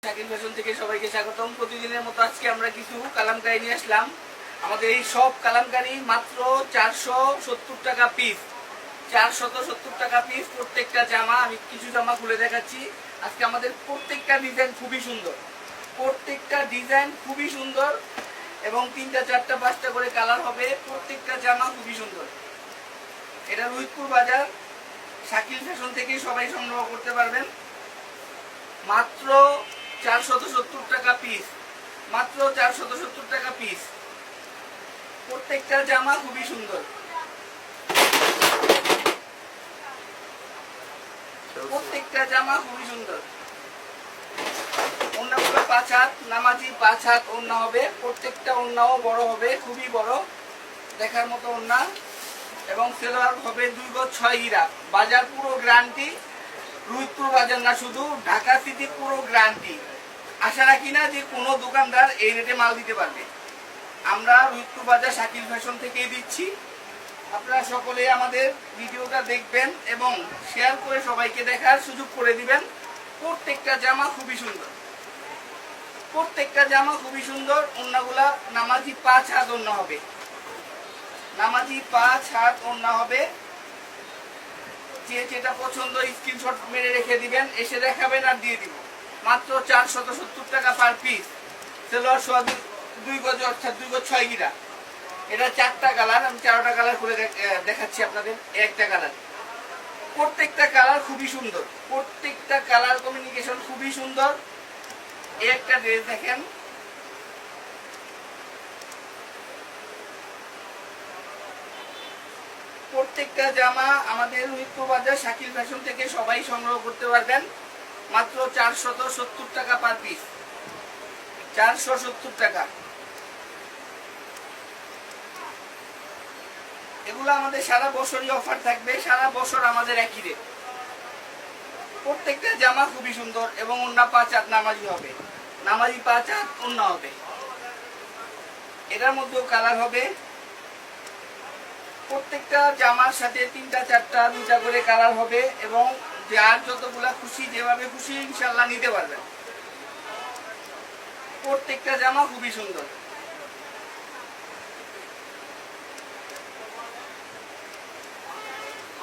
Shakil fashion থেকে সবাইকে স্বাগতম। প্রতিদিনের মতো আজকে আমরা কিছু কালামকারী নিয়ে আসলাম। আমাদের এই সব কালামকারী মাত্র 470 টাকা পিস, 470 টাকা পিস প্রত্যেকটা জামা। আমি কিছু জামা খুলে দেখাচ্ছি। আজকে আমাদের প্রত্যেকটা ডিজাইন খুবই সুন্দর, প্রত্যেকটা ডিজাইন খুবই সুন্দর এবং 3টা 4টা 5টা করে কালার হবে। প্রত্যেকটা জামা খুবই সুন্দর। এটা রুহিতপুর বাজার শাকিল ফ্যাশন থেকে সবাই সংগ্রহ করতে পারবেন। মাত্র 470 টাকা পিস, মাত্র 470 টাকা পিস। প্রত্যেকটা জামা খুবই সুন্দর, প্রত্যেকটা জামা খুবই সুন্দর। ওড়নাগুলো 5 হাত, নামাজি 5 হাত ওড়না হবে। প্রত্যেকটা ওড়নাও বড় হবে, খুবই বড় দেখার মতো ওড়না। এবং সেলোয়ার হবে 2 গজ 6 গিরা। বাজার পুরো গ্যারান্টি, রুহিতপুর বাজার না, শুধু ঢাকা সিটি পুরো গ্যারান্টি। আশা রাখি না যে কোনো দোকানদার এই রেটে মাল দিতে পারবে। আমরা রুহিতপুর বাজার শাকিল ফ্যাশন থেকেই দিচ্ছি। আপনারা সকলে আমাদের ভিডিওটা দেখবেন এবং শেয়ার করে সবাইকে দেখার সুযোগ করে দিবেন। প্রত্যেকটা জামা খুবই সুন্দর, প্রত্যেকটা জামা খুবই সুন্দর। ওড়নাগুলা নামাজি 5 হাত ওড়না হবে, নামাজি 5 হাত ওড়না হবে। যে যেটা পছন্দ স্ক্রিনশট মেরে রেখে দিবেন, এসে দেখাবেন আর দিয়ে দিব। মাত্র 470 টাকা পার পিস। সেলোয়ার সোয়া 2 গজ, অর্থাৎ 2 গজ 6 গিরা। এটা 4টা কালার, আমি 4টা কালার করে দেখাচ্ছি আপনাদের। একটা কালার, প্রত্যেকটা কালার খুবই সুন্দর, প্রত্যেকটা কালার কমিউনিকেশন খুবই সুন্দর। একটা ড্রেস দেখেন, প্রত্যেকটা জামা আমাদের রুহিতপুর বাজার শাকিল ফ্যাশন থেকে সবাই সংগ্রহ করতে পারবেন। মাত্র 470 টাকা পার পিস, 470 টাকা। এগুলো আমাদের সারা বছরই অফার থাকবে, সারা বছর আমাদের একই রেট। প্রত্যেকটা জামা খুবই সুন্দর এবং ওড়না 5 হাত নামাজি হবে, নামাজি 5 হাত ওড়না হবে। এটার মধ্যেও কালার হবে। প্রত্যেকটা জামার সাথে 3টা 4টা 2টা করে কালার হবে এবং যার যতগুলা খুশি, যেভাবে খুশি ইনশাল্লাহ নিতে পারবেন। প্রত্যেকটা জামা খুবই সুন্দর।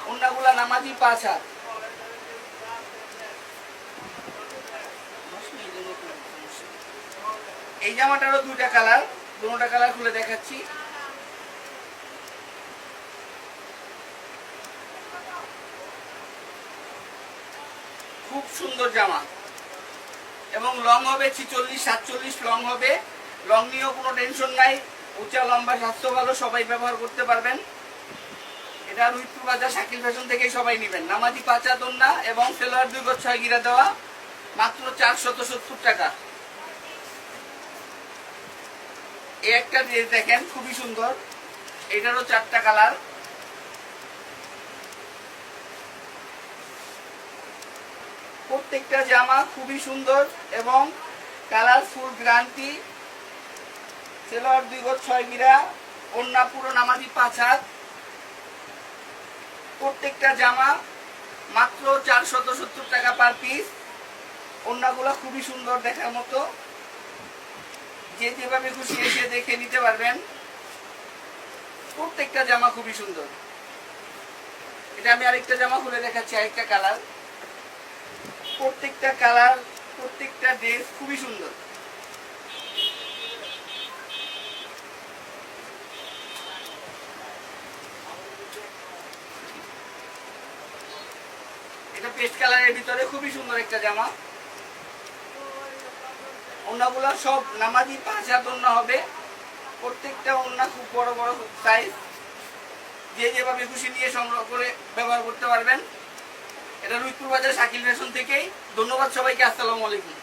ওড়নাগুলা নামাজি 5 হাত। এই জামাটারও 2টা কালার, দুটোটা কালার খুলে দেখাচ্ছি। খুব সুন্দর জামা এবং লং হবে 46 47 লং হবে। লং নিয়েও কোনো টেনশন নাই, উঁচা লম্বা স্বাস্থ্য ভালো, সবাই ব্যবহার করতে পারবেন। এটা রুহিতপুর বাজার শাকিল ফ্যাশন থেকেই সবাই নেবেন। নামাজি 5 হাত ওড়না এবং সেলোয়ার 2 গজ 6 গিরা দেওয়া। মাত্র 470 টাকা। এই একটা ড্রেস দেখেন, খুবই সুন্দর। এটারও 4টা কালার। প্রত্যেকটা জামা খুবই সুন্দর এবং কালারফুল গ্যারান্টি। সেলোয়ার 2 গজ 6 গিরা, ওড়না পুরো নামাজি 5 হাত। প্রত্যেকটা জামা মাত্র 470 টাকা পার পিস। ওড়নাগুলো খুবই সুন্দর দেখার মতো, যে যেভাবে খুশি এসে দেখে নিতে পারবেন। প্রত্যেকটা জামা খুবই সুন্দর। এটা আমি আরেকটা জামা খুলে দেখাচ্ছি, আরেকটা কালার। প্রত্যেকটা কালার, প্রত্যেকটা ড্রেস খুবই সুন্দর। এটা পেস্ট কালারের ভিতরে খুবই সুন্দর একটা জামা। ওড়নাগুলো সব নামাজি 5 হাত ওড়না হবে। প্রত্যেকটা ওড়না খুব বড় বড় সাইজ, যে যেভাবে খুশি নিয়ে সংগ্রহ করে ব্যবহার করতে পারবেন। এটা রুহিতপুর বাজার শাকিল ফ্যাশন থেকেই। ধন্যবাদ সবাইকে। আসসালামু আলাইকুম।